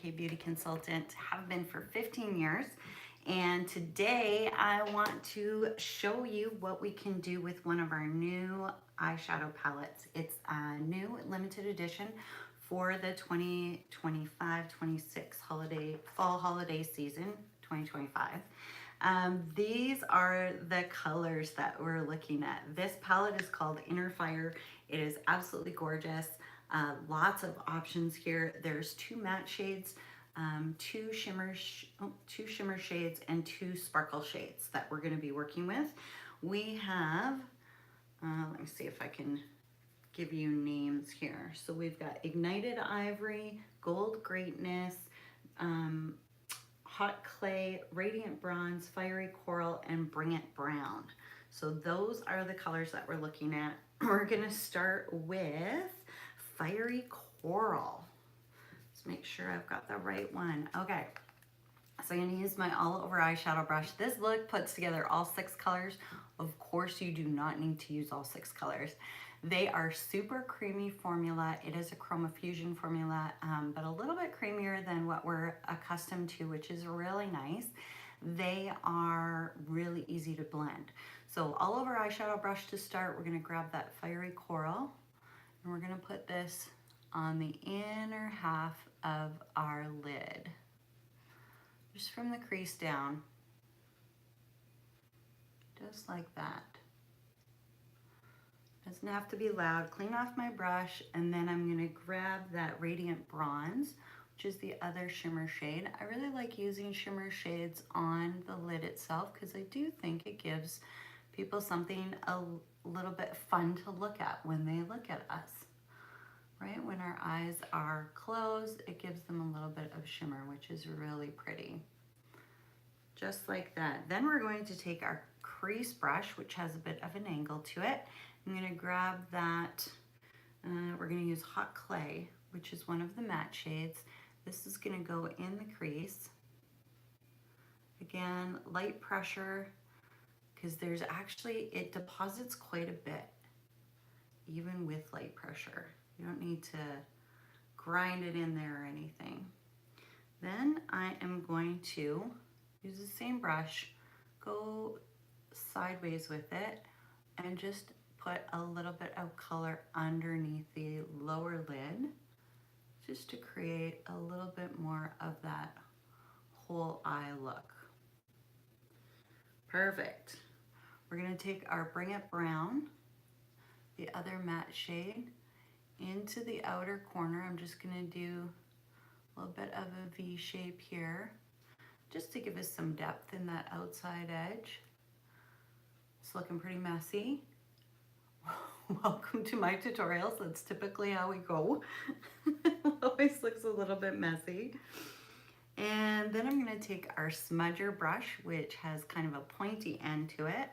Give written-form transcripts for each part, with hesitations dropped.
K beauty consultant, have been for 15 years. And today I want to show you what we can do with one of our new eyeshadow palettes. It's a new limited edition for the 2025-26 fall holiday season, 2025. These are the colors that we're looking at. This palette is called Inner Fire. It is absolutely gorgeous. Lots of options here. There's two matte shades, two shimmer shades, and two sparkle shades that we're going to be working with. We have, let me see if I can give you names here. So we've got Ignited Ivory, Gold Greatness, Hot Clay, Radiant Bronze, Fiery Coral, and Bring It Brown. So those are the colors that we're looking at. We're gonna start with Fiery Coral. Let's make sure I've got the right one. Okay, so I'm gonna use my all over eyeshadow brush. This look puts together all 6 colors. Of course, you do not need to use all 6 colors. They are super creamy formula. It is a Chroma Fusion formula, but a little bit creamier than what we're accustomed to, which is really nice. They are really easy to blend. So all over eyeshadow brush to start, we're gonna grab that Fiery Coral, and we're gonna put this on the inner half of our lid, just from the crease down, just like that. Doesn't have to be loud. Clean off my brush, and then I'm gonna grab that Radiant Bronze, which is the other shimmer shade. I really like using shimmer shades on the lid itself because I do think it gives people something a little bit fun to look at when they look at us, right? When our eyes are closed, it gives them a little bit of shimmer, which is really pretty. Just like that. Then we're going to take our crease brush, which has a bit of an angle to it. I'm gonna grab that, we're gonna use Hot Clay, which is one of the matte shades. This is gonna go in the crease. Again, light pressure, because there's actually, it deposits quite a bit, even with light pressure. You don't need to grind it in there or anything. Then I am going to use the same brush, go sideways with it, and just put a little bit of color underneath the lower lid, just to create a little bit more of that whole eye look. Perfect. We're gonna take our Bring It Brown, the other matte shade, into the outer corner. I'm just gonna do a little bit of a V shape here, just to give us some depth in that outside edge. It's looking pretty messy. Welcome to my tutorials. That's typically how we go. It always looks a little bit messy. And then I'm gonna take our smudger brush, which has kind of a pointy end to it.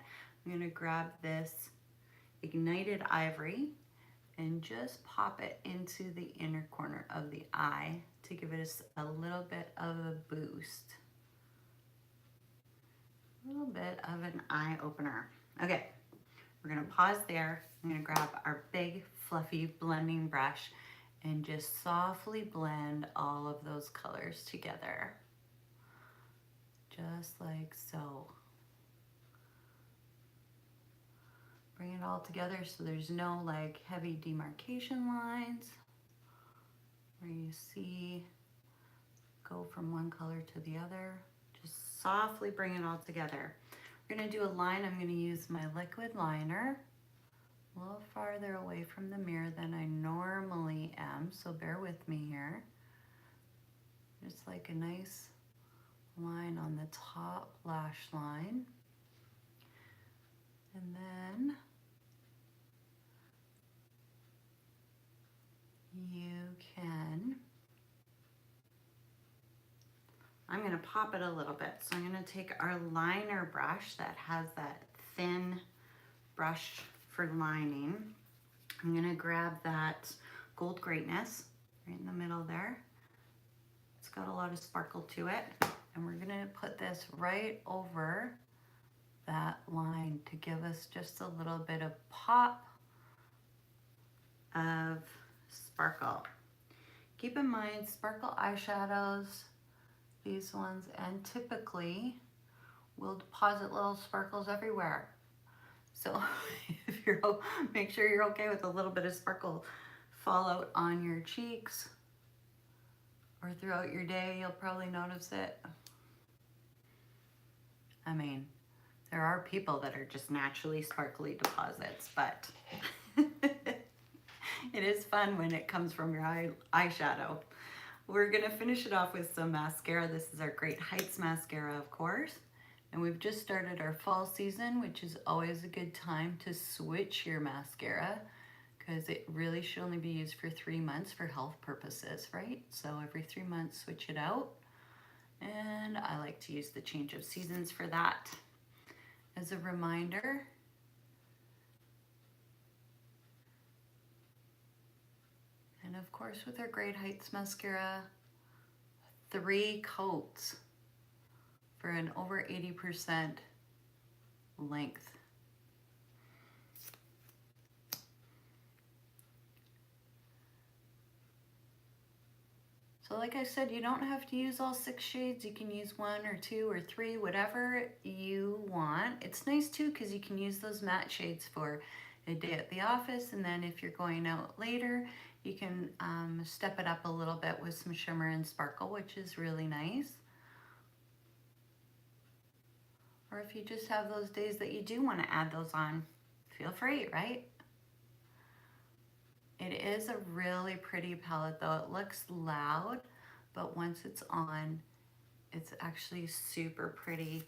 I'm gonna grab this Ignited Ivory and just pop it into the inner corner of the eye to give it a little bit of a boost. A little bit of an eye opener. Okay, we're gonna pause there. I'm gonna grab our big fluffy blending brush and just softly blend all of those colors together. Just like so. Bring it all together so there's no like heavy demarcation lines where you see go from one color to the other. Just softly bring it all together. We're gonna do a line. I'm gonna use my liquid liner a little farther away from the mirror than I normally am, so bear with me here. Just like a nice line on the top lash line. And then you can, I'm gonna pop it a little bit. So I'm gonna take our liner brush that has that thin brush for lining. I'm gonna grab that Gold Greatness right in the middle there. It's got a lot of sparkle to it. And we're gonna put this right over that line to give us just a little bit of pop of sparkle. Keep in mind, sparkle eyeshadows, these ones, and typically will deposit little sparkles everywhere. So if you're, make sure you're okay with a little bit of sparkle fallout on your cheeks or throughout your day. You'll probably notice it. I mean, there are people that are just naturally sparkly deposits, but it is fun when it comes from your eyeshadow. We're gonna finish it off with some mascara. This is our Great Heights mascara, of course. And we've just started our fall season, which is always a good time to switch your mascara because it really should only be used for 3 months for health purposes, right? So every 3 months, switch it out. And I like to use the change of seasons for that. As a reminder, and of course with our Great Heights mascara, 3 coats for an over 80% length. So like I said, you don't have to use all 6 shades. You can use 1 or 2 or 3, whatever you want. It's nice too because you can use those matte shades for a day at the office, and then if you're going out later, you can step it up a little bit with some shimmer and sparkle, which is really nice. Or if you just have those days that you do want to add those on, feel free, right? It is a really pretty palette though. It looks loud, but once it's on, it's actually super pretty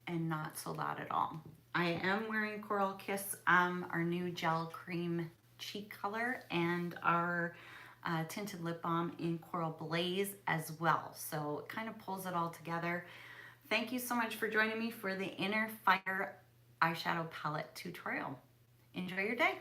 and not so loud at all. I am wearing Coral Kiss, our new gel cream cheek color, and our tinted lip balm in Coral Blaze as well. So it kind of pulls it all together. Thank you so much for joining me for the Inner Fire eyeshadow palette tutorial. Enjoy your day.